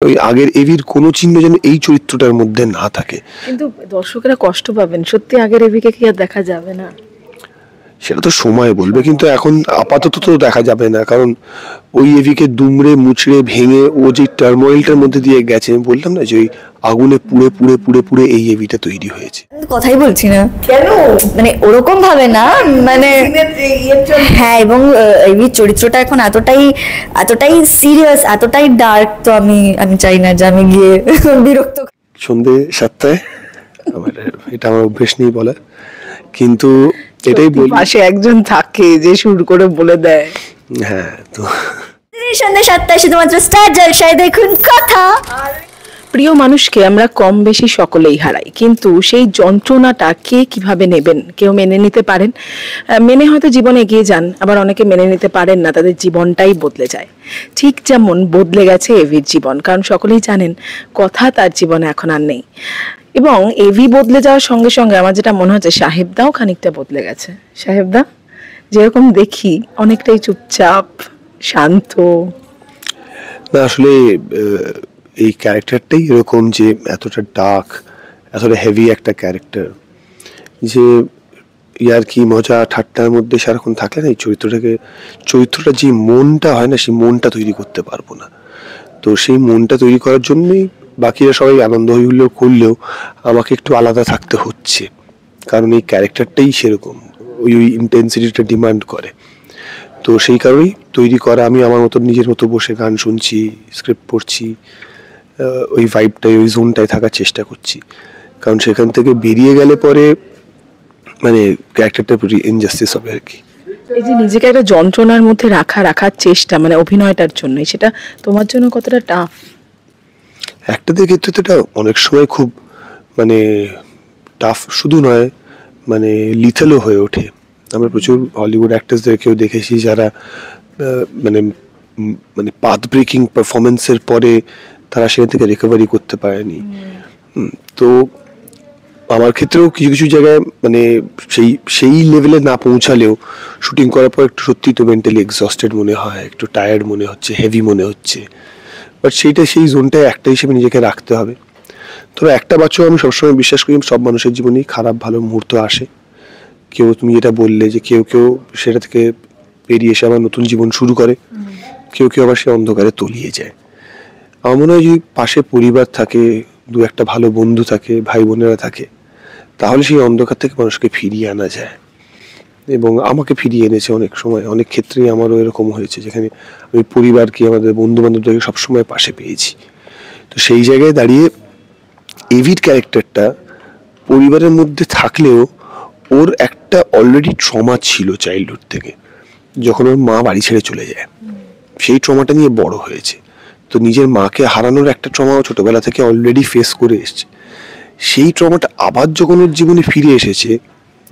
ওই আগের এভির কোনো চিহ্ন যেন এই চরিত্রটার মধ্যে না থাকে। কিন্তু দর্শকেরা কষ্ট পাবেন, সত্যি আগের এভিকে কি আর দেখা যাবে না? সেটা তো সময় বলবে, কিন্তু এখন আপাতত তো দেখা যাবে না, কারণ ওই এভিকে দুমড়ে মুচড়ে ভেঙে ও যে টার্মোয়েলটার মধ্যে দিয়ে গেছে, আমি বললাম না যে ওই আগুনে পুড়ে পুড়ে পুড়ে পুড়ে এই এভিটা তৈরি হয়েছে। কথাই বলছি না কেন, মানে ওরকম ভাবে না, মানে হ্যাঁ, এবং এই চরিত্রটা এখন এতটাই সিরিয়াস, এতটাই ডার্ক, তো আমি চাই না যে আমি গিয়ে বিরক্ত। সন্ধে 7টায় এটা আমার অভ্যেস নেই বলা, কিন্তু এটাই বলি পাশে একজন থাকে যে শুরু করে বলে দেয়। হ্যাঁ, তো সন্ধ্যে 7টায় শুধুমাত্র স্টার জলসায় দেখুন কথা। প্রিয় মানুষকে আমরা কম বেশি সকলেই হারাই, কিন্তু সেই যন্ত্রণাটা কে কিভাবে নেবেন? কেউ মেনে নিতে পারেন, মেনে হয়তো জীবনে এগিয়ে যান, আবার অনেকে মেনে নিতে পারেন না, তাদের জীবনটাই বদলে যায়। ঠিক যেমন বদলে গেছে এভির জীবন, কারণ সকলেই জানেন কথা তার জীবনে এখন আর নেই। এবং এভি বদলে যাওয়ার সঙ্গে সঙ্গে আমার যেটা মনে হচ্ছে সাহেবদাও খানিকটা বদলে গেছে। সাহেবদা যেরকম দেখি অনেকটাই চুপচাপ শান্ত। না, আসলে এই ক্যারেক্টারটাই এরকম যে এতটা ডার্ক, এতটা হেভি একটা ক্যারেক্টার, যে ইয়ার কি মজা ঠাট্টার মধ্যে সারাক্ষণ থাকে না, এই চরিত্রটা যে মনটা হয় না, সেই মনটা তৈরি করতে পারবো না। তো সেই মনটা তৈরি করার জন্যই বাকিরা সবাই আনন্দ হইলেও করলেও আমাকে একটু আলাদা থাকতে হচ্ছে, কারণ এই ক্যারেক্টারটাই সেরকম, ওই ইন্টেন্সিটিটা ডিমান্ড করে। তো সেই কারণেই তৈরি করা। আমি আমার মতো নিজের মতো বসে গান শুনছি, স্ক্রিপ্ট পড়ছি, ওই ভাইবটাই, ওই জোনটায় থাকার চেষ্টা করছি, কারণ সেখান থেকে বেরিয়ে গেলে পরে মানে ক্যারেক্টারটার প্রতি ইনজাস্টিস হবে আর কি। এই যে নিজেকে একটা যন্ত্রণার মধ্যে রাখার চেষ্টা, মানে অভিনয়টার জন্য, সেটা তোমার জন্য কতটা টাফ? অ্যাক্টরদের ক্ষেত্রে তো এটা অনেক সময় খুব মানে টাফ শুধু নয়, মানে লিথেলও হয়ে ওঠে। আমরা প্রচুর হলিউড অ্যাক্টার্সদেরকেও দেখেছি যারা মানে মানে পাথ ব্রেকিং পারফরমেন্সের পরে তারা সেখান থেকে রিকভারি করতে পারেনি। তো আমার ক্ষেত্রেও কিছু কিছু জায়গায় মানে সেই লেভেলে না পৌঁছালেও শুটিং করার পর একটু সত্যি তো মেন্টালি এক্সস্টেড মনে হয়, একটু টায়ার্ড মনে হচ্ছে, হেভি মনে হচ্ছে, বাট সেই জোনটায় একটা হিসেবে নিজেকে রাখতে হবে। তবে একটা বাচ্চাও আমি সবসময় বিশ্বাস করি সব মানুষের জীবনেই খারাপ ভালো মুহূর্ত আসে। কেউ, তুমি যেটা বললে যে কেউ সেটা থেকে বেরিয়ে এসে আবার নতুন জীবন শুরু করে, কেউ আবার সে অন্ধকারে তলিয়ে যায়। আমার মনে হয় যদি পাশে পরিবার থাকে, দু একটা ভালো বন্ধু থাকে, ভাই বোনেরা থাকে, তাহলে সেই অন্ধকার থেকে মানুষকে ফিরিয়ে আনা যায়। এবং আমাকে ফিরিয়ে এনেছে অনেক সময়, অনেক ক্ষেত্রেই আমারও এরকম হয়েছে, যেখানে আমি পরিবারকে, আমাদের বন্ধু বান্ধবদেরকে সবসময় পাশে পেয়েছি। তো সেই জায়গায় দাঁড়িয়ে এভির ক্যারেক্টারটা পরিবারের মধ্যে থাকলেও ওর একটা অলরেডি ট্রমা ছিল চাইল্ডহুড থেকে, যখন ওর মা বাড়ি ছেড়ে চলে যায়, সেই ট্রমাটা নিয়ে বড় হয়েছে। তো নিজের মাকে হারানোর একটা ট্রমা ছোটবেলা থেকে অলরেডি ফেস করে এসছে। সেই ট্রমাটা আবার যখন ওর জীবনে ফিরে এসেছে,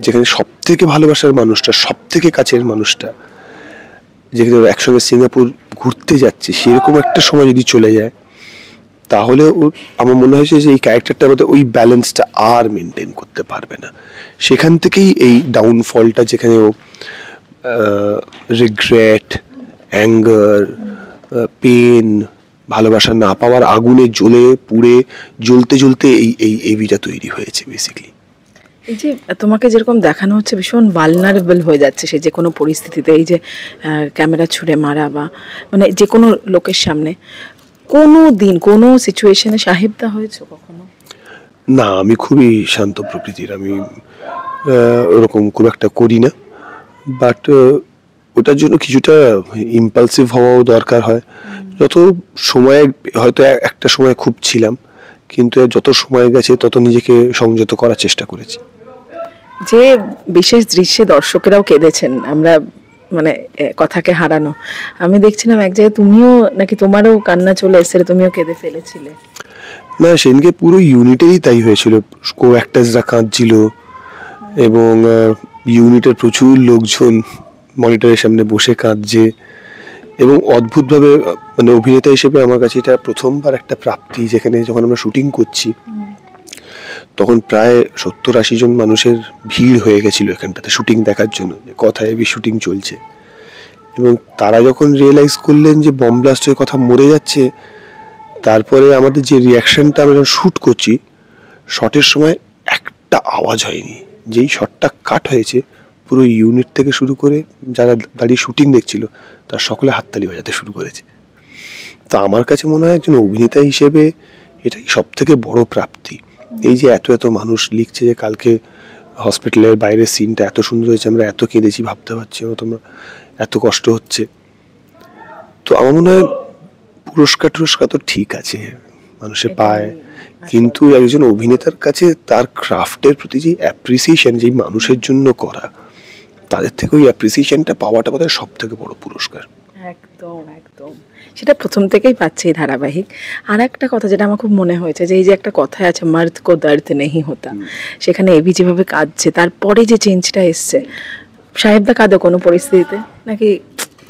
যেখানে সব থেকে ভালোবাসার মানুষটা, সব থেকে কাছের মানুষটা, যেখানে ওরা একসঙ্গে সিঙ্গাপুর ঘুরতে যাচ্ছে, সেরকম একটা সময় যদি চলে যায়, তাহলে আমার মনে হয়েছে যে এই ক্যারেক্টারটার মধ্যে ওই ব্যালেন্সটা আর মেনটেন করতে পারবে না। সেখান থেকেই এই ডাউনফলটা, যেখানে ও রিগ্রেট, অ্যাঙ্গার, পেন, ভালোবাসা না পাওয়ার আগুনে জ্বলে পুড়ে জ্বলতে এই এভিটা তৈরি হয়েছে বেসিক্যালি। এই যে তোমাকে যেরকম দেখানো হচ্ছে ভীষণ ভালনারেবল হয়ে যাচ্ছে সে যে কোনো পরিস্থিতিতে, এই যে ক্যামেরা ছুঁড়ে মারা বা মানে যে কোনো লোকের সামনে, কোনো দিন কোনো সিচুয়েশনে সাহেবদা হয়েছে কখনো? না, আমি খুবই শান্ত প্রকৃতির, আমি ওরকম খুব একটা করি না, বাট ওটার জন্য কিছুটা ইম্পালসিভ হওয়াও দরকার হয়। যত সময়, হয়তো একটা সময় খুব ছিলাম, কিন্তু যত সময় গেছে তত নিজেকে সংযত করার চেষ্টা করেছি। যে বিশেষ দৃশ্যে দর্শকেরাও কেঁদেছেন, আমরা মানে কথাকে হারানো, আমি দেখছিলাম এক জায়গায় তুমিও নাকি, তোমারও কান্না চলে এসেছে, তুমিও কেঁদে ফেলেছিলে। না, সেদিনকে পুরো ইউনিটেরই তাই হয়েছিল, কো অ্যাক্টার্সরা কাঁদছিল এবং ইউনিটের প্রচুর লোকজন মনিটরের সামনে বসে কাঁদছে। এবং অদ্ভুতভাবে মানে অভিনেতা হিসেবে আমার কাছে এটা প্রথমবার একটা প্রাপ্তি, যেখানে যখন আমরা শুটিং করছি তখন প্রায় 70-80 জন মানুষের ভিড় হয়ে গেছিল এখানটাতে শুটিং দেখার জন্য, কথায় শুটিং চলছে। এবং তারা যখন রিয়েলাইজ করলেন যে বম ব্লাস্ট হয়ে কথা মরে যাচ্ছে, তারপরে আমাদের যে রিয়াকশনটা আমরা যখন শ্যুট করছি, শটের সময় একটা আওয়াজ হয়নি। যেই শটটা কাট হয়েছে, পুরো ইউনিট থেকে শুরু করে যারা দাঁড়িয়ে শুটিং দেখছিল তার সকলে হাততালি বাজাতে শুরু করেছে। তো আমার কাছে মনে হয় একজন অভিনেতা হিসেবে এটাই সব থেকে বড় প্রাপ্তি। এই যে এত এত মানুষ লিখছে যে কালকে হসপিটালের বাইরের সিনটা এত সুন্দর হয়েছে, আমরা এত কেঁদেছি, ভাবতে পারছি না, তোমরা এত কষ্ট হচ্ছে। তো আমার মনে হয় পুরস্কার টুরস্কার তো ঠিক আছে, মানুষে পায়, কিন্তু একজন অভিনেতার কাছে তার ক্রাফটের প্রতি যে অ্যাপ্রিসিয়েশন, যেই মানুষের জন্য করা, তাদের থেকে ওই অ্যাপ্রিসিয়েশনটা পাওয়াটা বোধহয় সব থেকে বড় পুরস্কার। একদম একদম, সেটা প্রথম থেকেই পাচ্ছি এই ধারাবাহিক। আর একটা কথা যেটা আমার খুব মনে হয়েছে, যে এই যে একটা কথায় আছে মর্দ কো দর্দ নেহি হোতা, সেখানে এবি যেভাবে কাঁদছে, তারপরে যে চেঞ্জটা এসছে, সাহেবদা কাঁদে কোনো পরিস্থিতিতে, নাকি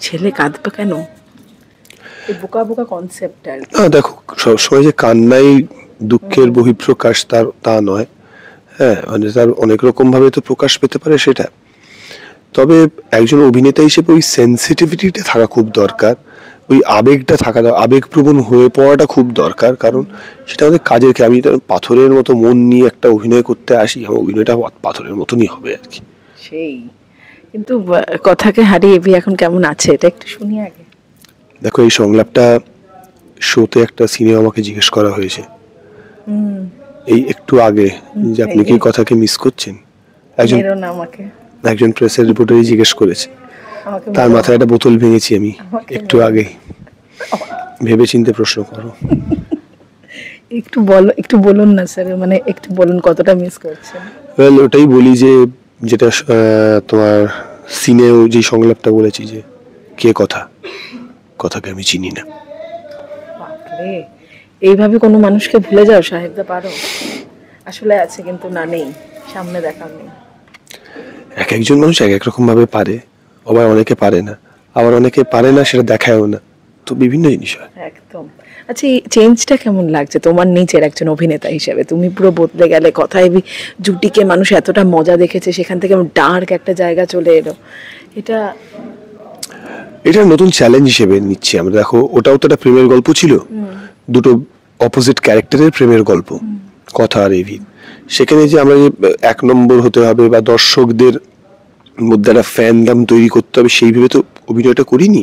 ছেলে কাঁদবে কেন, এই বোকা বোকা কনসেপ্টটা? না দেখো, সবসময় যে কান্নাই দুঃখের বহিঃপ্রকাশ তা নয়। হ্যাঁ, মানে তার অনেক রকম ভাবে তো প্রকাশ পেতে পারে সেটা। তবে একজন অভিনেতা হিসেবে ওই সেন্সিটিভিটিটা থাকা খুব দরকার, ওই আবেগটা থাকা, আবেগপ্রবণ হয়ে পড়াটা খুব দরকার। কারণ সেটা আমাদের কাজের ক্ষেত্রে, আমি পাথরের মতো মন নিয়ে একটা অভিনয় করতে আসি, আমার অভিনয়টা পাথরের মতনই হবে আর কি। সেই, কিন্তু কথাকে হারিয়ে এবি এখন কেমন আছে এটা একটু শুনি আগে। দেখো, এই সংলাপটা শোতে একটা সিনেমা আমাকে জিজ্ঞেস করা হয়েছে এই একটু আগে, যে আপনি কি কথাকে মিস করছেন। একজন প্রেসের রিপোর্টারই জিজ্ঞেস করেছে, তার মাথায় একটা বোতল ভেঙেছি আমি একটু আগে। ভেবে চিন্তে প্রশ্ন করো। একটু বলুন না স্যার, মানে একটু বলুন কতটা মিস করছেন। ওয়েল, ওটাই বলি যে যেটা তোমার সিনেও যে সংলাপটা বলেছি, যে কে কথাকে আমি চিনি না। এইভাবে কোনো মানুষকে ভুলে যাও সাহেবদা, পারো? আসলে আছে কিন্তু না, নেই, সামনে দেখা নেই। এক একজন মানুষ এক এক রকম ভাবে পারে, আবার অনেকে পারে না, আবার অনেকে পারে না সেটা দেখায়ও না, তো বিভিন্ন জিনিস হয়। একদম। আচ্ছা, এই চেঞ্জটা কেমন লাগছে তোমার নিজের একজন অভিনেতা হিসেবে? তুমি পুরো বদলে গেলে, কথায় জুটিকে মানুষ এতটা মজা দেখেছে, সেখান থেকে ডার্ক একটা জায়গা চলে এলো, এটা নতুন চ্যালেঞ্জ হিসেবে নিচ্ছি আমরা। দেখো, ওটাও তো একটা প্রেমের গল্প ছিল, দুটো অপোজিট ক্যারেক্টারের প্রেমের গল্প, কথা আর এভি। সেখানে যে আমরা এক নম্বর হতে হবে বা দর্শকদের মধ্যে একটা ফ্যানডাম তৈরি করতে হবে, সেইভাবে তো অভিনয়টা করিনি।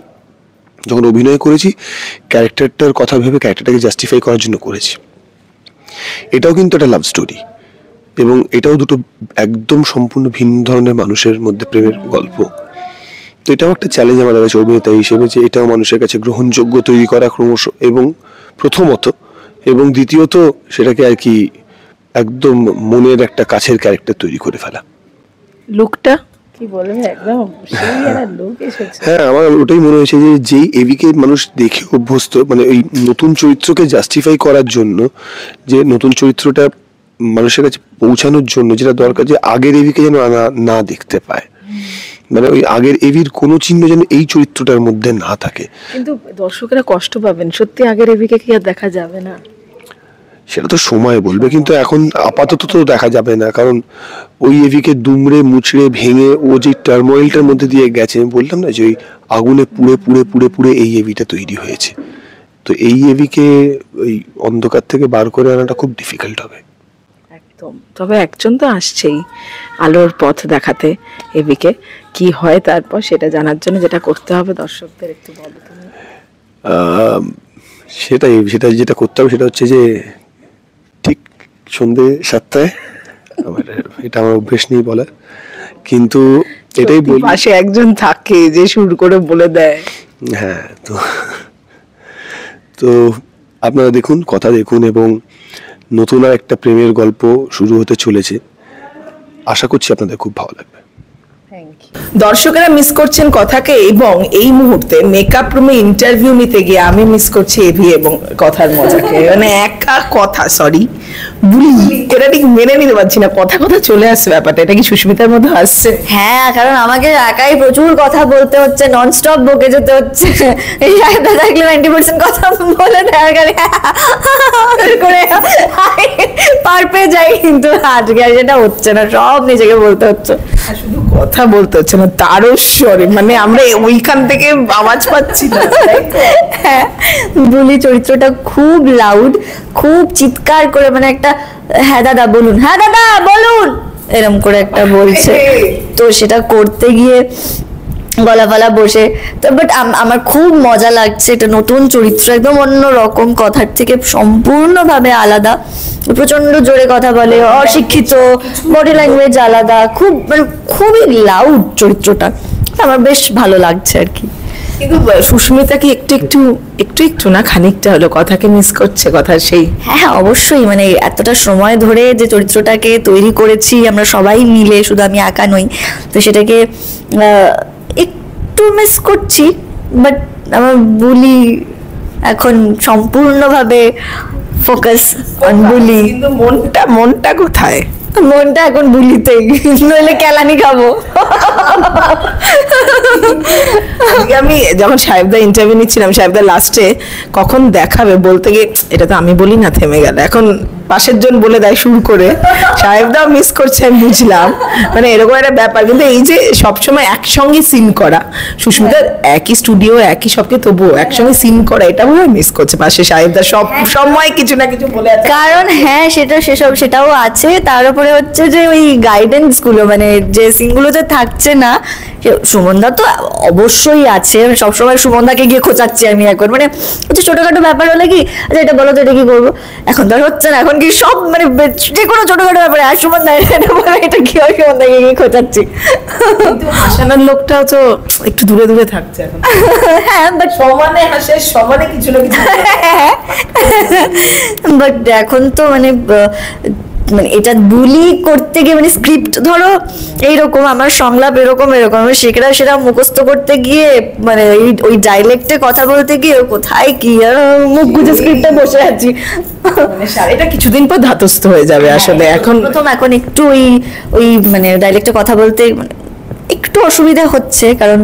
যখন অভিনয় করেছি, ক্যারেক্টারটার কথা ভেবে ক্যারেক্টারটাকে জাস্টিফাই করার জন্য করেছি। এটাও কিন্তু একটা লাভ স্টোরি, এবং এটাও দুটো একদম সম্পূর্ণ ভিন্ন ধরনের মানুষের মধ্যে প্রেমের গল্প। তো এটাও একটা চ্যালেঞ্জ আমাদের কাছে অভিনেতা হিসেবে, যে এটাও মানুষের কাছে গ্রহণযোগ্য তৈরি করা ক্রমশ, এবং প্রথমত, এবং দ্বিতীয়ত সেটাকে আর কি একদম মনের একটা কাছের ক্যারেক্টার তৈরি করে ফেলা। লুকটা কি বলবে, একদম সেই একটা লুক এসেছে। হ্যাঁ, আমার ওটাই মনে হয়েছে যে যেই এভিকে মানুষ দেখে অভ্যস্ত, মানে ওই নতুন চরিত্রকে জাস্টিফাই করার জন্য, যে নতুন চরিত্রটা মানুষের কাছে পৌঁছানোর জন্য যেটা দরকার, যে আগের এভিকে যেন না দেখতে পায়, মানে ওই আগের এভির কোনো চিহ্ন যেন এই চরিত্রটার মধ্যে না থাকে। কিন্তু দর্শকরা কষ্ট পাবেন, সত্যি আগের এভিকে কি আর দেখা যাবে না? সেটা তো সময় বলবে, কিন্তু এখন আপাতত তো দেখা যাবে না, কারণ ওই এভিকে দুমড়ে মুচড়ে ভেঙে ও যে টার্মোইলটার মধ্যে দিয়ে গেছে, আমি বললাম না যে ওই আগুনে পুড়ে পুড়ে পুড়ে পুড়ে এই এভিটা তৈরি হয়েছে। তো এই এভিকে ওই অন্ধকার থেকে বার করে আনাটা খুব ডিফিকাল্ট হবে। একদম। তবে একজন তো আসছেই আলোর পথ দেখাতে এভিকে, কি হয় তারপর সেটা জানার জন্য যেটা করতে হবে দর্শকদের একটু বলো তুমি। সেটা যেটা করতে হবে সেটা হচ্ছে যে ঠিক সন্ধ্যে 7টায়, এটা আমার অভ্যেস নেই বলার, কিন্তু এটাই বলি, পাশে একজন থাকে যে সুর করে বলে দেয়। হ্যাঁ, তো আপনারা দেখুন, কথা দেখুন, এবং নতুন আর একটা প্রেমের গল্প শুরু হতে চলেছে। আশা করছি আপনাদের খুব ভালো লাগবে। দর্শকেরা মিস করছেন কথাকে, এবং এই মুহূর্তে মেকআপ রুমে ইন্টারভিউ নিতে গিয়ে আমি মিস করছি এভি এবং কথার মজাকে। মানে একা কথা, সরি বুলি, এটা ঠিক মেনে নিতে পারছি না, কথা চলে আসছে ব্যাপারটা। এটা কি সুস্মিতার মধ্যে আসছে? হ্যাঁ, কারণ আমাকে একাই প্রচুর কথা বলতে হচ্ছে, নন স্টপ বকে যেতে হচ্ছে। এই সাহেবটা দেখলে 90% কথা বলে দেয় করে পার পেয়ে যাই, কিন্তু আজকে আর সেটা হচ্ছে না, সব নিজেকে বলতে হচ্ছে। শুধু কথা বলতে হচ্ছে না, তারস্বরে, মানে আমরা ওইখান থেকে আওয়াজ পাচ্ছি না, তাই তো? হ্যাঁ, বুলি চরিত্রটা খুব লাউড, খুব চিৎকার করে, মানে একটা হ্যাঁ দাদা বলুন, হ্যাঁ দাদা বলুন, এরম করে একটা বলছে। তো সেটা করতে গিয়ে গলা ফলা বসে তো, বাট আমার খুব মজা লাগছে। এটা নতুন চরিত্র, একদম অন্য রকম, কথার থেকে সম্পূর্ণভাবে আলাদা, প্রচন্ড জোরে কথা বলে, অশিক্ষিত, বডি ল্যাঙ্গুয়েজ আলাদা, খুব মানে খুবই লাউড চরিত্রটা। আমার বেশ ভালো লাগছে আর কি। কিন্তু সুস্মিতা কি একটু একটু একটু একটু না খানিকটা হলো কথাকে মিস করছে, কথার সেই? হ্যাঁ অবশ্যই, মানে এতটা সময় ধরে যে চরিত্রটাকে তৈরি করেছি আমরা সবাই মিলে, শুধু আমি একা নই, তো সেটাকে একটু মিস করছি। বাট আমার বুলি এখন সম্পূর্ণভাবে ফোকাস অন বুলি। কিন্তু মনটা কোথায়? মনটা এখন বুলিতেই, নইলে কেলানি খাবো। আজকে আমি যখন সাহেবদা ইন্টারভিউ নিচ্ছিলাম, সাহেবদা লাস্টে কখন দেখাবে বলতে গিয়ে, এটা তো আমি বলি না, থেমে গেল, এখন পাশের জন বলে দেয় শুরু করে। সাহেবদাও মিস করছে, আমি বুঝলাম, মানে এরকম একটা ব্যাপার। কিন্তু এই যে সবসময় একসঙ্গে সিন করা, সুস্মিতার একই স্টুডিও একই সবকে, তবুও একসঙ্গে সিন করা, এটা মনে হয় মিস করছে পাশে সাহেবদা সব সময় কিছু না কিছু বলে আছে। কারণ হ্যাঁ সেটাও আছে, তার উপরে হচ্ছে যে ওই গাইডেন্স গুলো, মানে যে সিনগুলোতে থাকছে না, সুমনদা তো অবশ্যই আছে, সবসময় সুমনদাকে গিয়ে খোঁচাচ্ছি আমি এখন, মানে হচ্ছে ছোটখাটো ব্যাপার হলে কি, আচ্ছা এটা বলো তো, এটা কি করবো, এখন তো হচ্ছে না, এখন কি সব মানে যে কোনো ছোটখাটো ব্যাপারে আর সুমনদা এটা বলো, এটা কি হয়, সুমনদাকে গিয়ে খোঁচাচ্ছি। কিন্তু হাসানোর লোকটাও তো একটু দূরে দূরে থাকছে এখন। হ্যাঁ বাট সমানে হাসে, সমানে কিছু না কিছু। বাট এখন তো মানে মানে এটা বুলি করতে গিয়ে, মানে স্ক্রিপ্ট ধরো এইরকম, আমার সংলাপ এরকম এরকম, সেটা মুখস্থ করতে গিয়ে, মানে ওই ডাইলেক্টে কথা বলতে গিয়ে কোথায় কি আর মুখ গুজে স্ক্রিপ্টে বসে আছি। এটা কিছুদিন পর ধাতস্থ হয়ে যাবে আসলে। এখন এখন একটু ওই মানে ডাইলেক্টে কথা বলতে মানে একটু অসুবিধা হচ্ছে, কারণ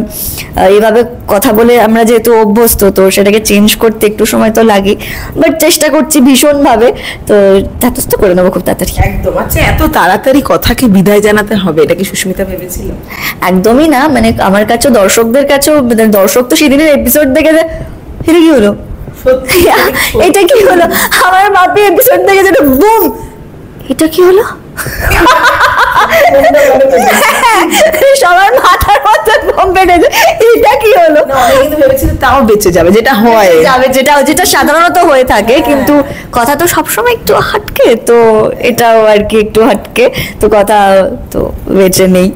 এইভাবে কথা বলে আমরা যেহেতু অভ্যস্ত, তো সেটাকে চেঞ্জ করতে একটু সময় তো লাগে, বাট চেষ্টা করছি ভীষণভাবে, তো ধাতস্থ করে নেবো খুব তাড়াতাড়ি। একদম। আচ্ছা, এত তাড়াতাড়ি কথাকে বিদায় জানাতে হবে, এটা কি সুস্মিতা ভেবেছিল? একদমই না, মানে আমার কাছেও দর্শকদের কাছেও, মানে দর্শক তো সেদিনের এপিসোড দেখে যে এটা কি হলো, এটা কি হলো, আমার বাপি এপিসোড দেখে যেটা বুম, এটা কি হলো, সবার মাথার মধ্যে বোম বেড়েছে, এটা কি হলো। ভেবেছিল তাও বেঁচে যাবে, যেটা হয় যেটা সাধারণত হয়ে থাকে, কিন্তু কথা তো সবসময় একটু হাটকে, তো এটাও আর কি একটু হাটকে, তো কথা তো বেঁচে নেই।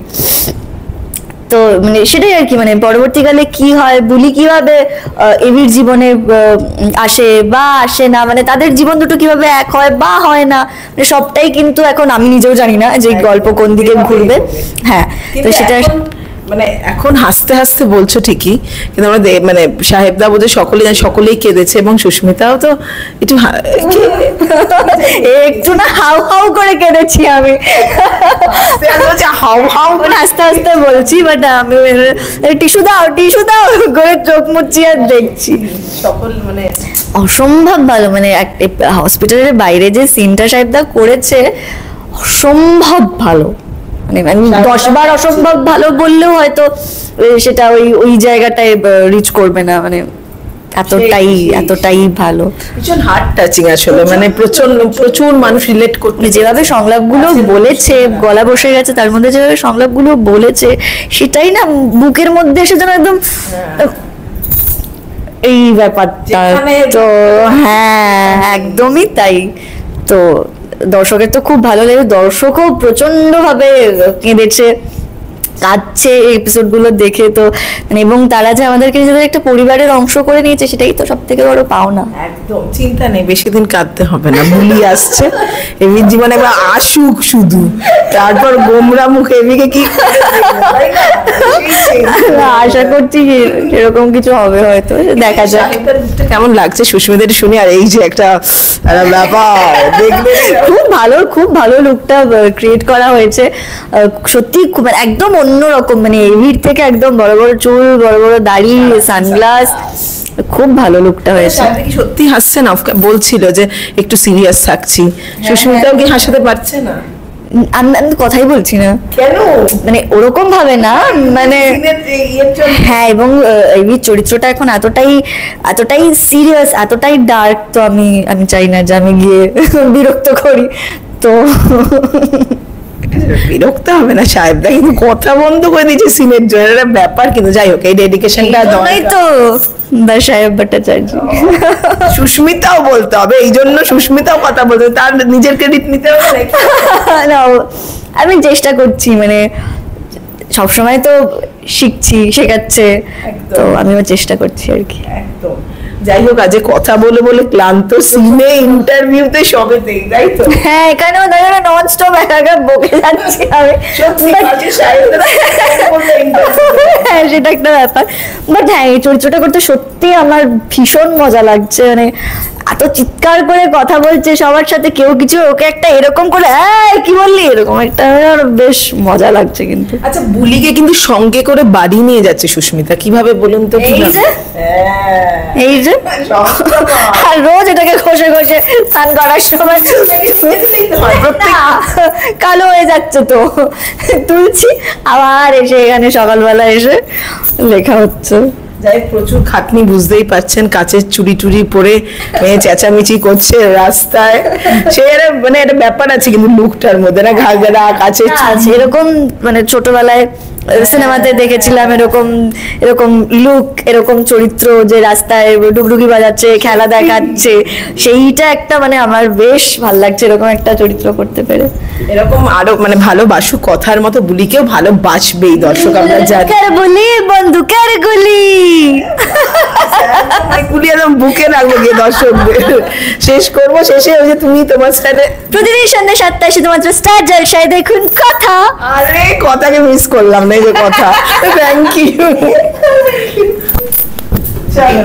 তো মানে সেটাই আর কি, মানে পরবর্তীকালে কি হয়, বুলি কিভাবে এভির জীবনে আসে বা আসে না, মানে তাদের জীবন দুটো কিভাবে এক হয় বা হয় না, মানে সবটাই কিন্তু এখন আমি নিজেও জানি না যে গল্প কোন দিকে ঘুরবে। হ্যাঁ, তো সেটা মানে এখন হাসতে হাসতে বলছো ঠিকই, কিন্তু আমরা মানে সাহেবদা বোধহয় সকলেই কেঁদেছে, এবং সুস্মিতাও তো একটু একটু না হাউ হাউ করে কেঁদেছি আমি, হাউ হাউ করে আস্তে আস্তে বলছি, বাট আমি টিস্যু দাও করে চোখ মুচ্ছি আর দেখছি। সকল মানে অসম্ভব ভালো, মানে হসপিটালের বাইরে যে সিনটা সাহেবদা করেছে অসম্ভব ভালো, মানে আমি 10 বার অসম্ভব ভালো বললেও হয়তো সেটা ওই জায়গাটায় রিচ করবে না, মানে এতটাই ভালো, ভীষণ হার্ট টাচিং আসলে, মানে প্রচুর মানুষ রিলেট করতে, যেভাবে সংলাপগুলো বলেছে, গলা বসে গেছে তার মধ্যে, যেভাবে সংলাপগুলো বলেছে সেটাই না বুকের মধ্যে এসে যেন একদম এই ব্যাপারটা, তো হ্যাঁ একদমই তাই। তো দর্শকের তো খুব ভালো লাগে, দর্শকও প্রচন্ড ভাবে কেঁদেছে, কাঁদছে এই এপিসোড গুলো দেখে, তো মানে এবং তারা যে আমাদেরকে নিজেদের একটা পরিবারের অংশ করে নিয়েছে, সেটাই তো সব থেকে বড় পাওনা। একদম, চিন্তা নেই, বেশি দিন কাঁদতে হবে না, বুলি আসছে, এমির জীবনে একবার আসুক শুধু, তারপর গোমরা মুখে এমিকে কি আশা করছি সেরকম কিছু হবে, হয়তো দেখা যাক। কেমন লাগছে সুস্মিতা শুনে, আর এই যে একটা ব্যাপার দেখবে, খুব ভালো লুকটা ক্রিয়েট করা হয়েছে, সত্যি খুব একদম অন্যরকম, মানে এভির থেকে একদম বড় বড় চুল, বড় বড় দাড়ি, সানগ্লাস, খুব ভালো লুকটা হয়েছে। সত্যি হাসছে না, বলছিল যে একটু সিরিয়াস থাকছি, সুস্মিতাও কি হাসাতে পারছে না? আমি আমি তো কথাই বলছি না, কেন? মানে ওরকম ভাবে না, মানে হ্যাঁ, এবং এই চরিত্রটা এখন এতটাই এতটাই সিরিয়াস, এতটাই ডার্ক, তো আমি আমি চাই না যে আমি গিয়ে বিরক্ত করি, তো বিরক্ত হবে না সাহেবদা, কিন্তু কথা বন্ধ করে দিয়েছে সিনের জন্য, একটা ব্যাপার। কিন্তু যাই হোক, এই ডেডিকেশনটা এই তো দা সাহেব ভট্টাচার্য। সুস্মিতাও বলতে হবে, এই জন্য সুস্মিতাও কথা বলতে হবে, তার নিজের ক্রেডিট নিতে হবে নাকি? না, আমি চেষ্টা করছি, মানে সবসময় তো শিখছি, শেখাচ্ছে, তো আমিও চেষ্টা করছি আর কি। একদম। যাই হোক, আজ কথা বলে বলে ক্লান্ত, সিনে ইন্টারভিউতে সবেতেই, তাই তো? হ্যাঁ, এখানেও দেখা নন স্টপ একা বকে যাচ্ছি আমি, সত্যি কাজে সাহেবরা হ্যাঁ সেটা একটা ব্যাপার। বাট হ্যাঁ, এই চরিত্রটা করতে সত্যি আমার ভীষণ মজা লাগছে, মানে এত চিৎকার করে কথা বলছে সবার সাথে, কেউ কিছু ওকে একটা এরকম করে কি বললি, এরকম একটা, আমার বেশ মজা লাগছে কিন্তু। আচ্ছা, বুলিকে কিন্তু সঙ্গে করে বাড়ি নিয়ে যাচ্ছে সুস্মিতা, কিভাবে বলুন তো? এই যে এই যে আর রোজ এটাকে ঘষে ঘষে স্নান করার সময় না, কালো হয়ে যাচ্ছে তো তুলছি, আবার এসে এখানে সকালবেলা এসে লেখা হচ্ছে। যাই হোক, প্রচুর খাটনি, বুঝতেই পারছেন, কাচের চুরি টুরি পরে মেয়ে চেঁচামেচি করছে রাস্তায়, সে মানে একটা ব্যাপার আছে কিন্তু লুকটার মধ্যে, না ঘাগরা কাচের আছে এরকম, মানে ছোটবেলায় সিনেমাতে দেখেছিলাম এরকম এরকম লুক, এরকম চরিত্র, যে রাস্তায় ডুগডুগি বাজাচ্ছে, খেলা দেখাচ্ছে, সেইটা একটা মানে আমার বেশ ভালো লাগছে এরকম একটা চরিত্র করতে পেরে। এরকম আরো মানে ভালোবাসু কথার মতো বুলিকেও ভালোবাসবেই দর্শক, আমরা জানি। কার বলি বন্দুকের গুলি, গুলি একদম বুকে রাখবো গিয়ে দর্শকদের। শেষ করবো, শেষে ওই যে তুমি তোমার স্টাইলে প্রতিদিন সন্ধ্যা 7টায় শুধুমাত্র স্টার জলসায় দেখুন কথা। আরে কথাকে মিস করলাম না, এই যে কথা। Thank you. চলো।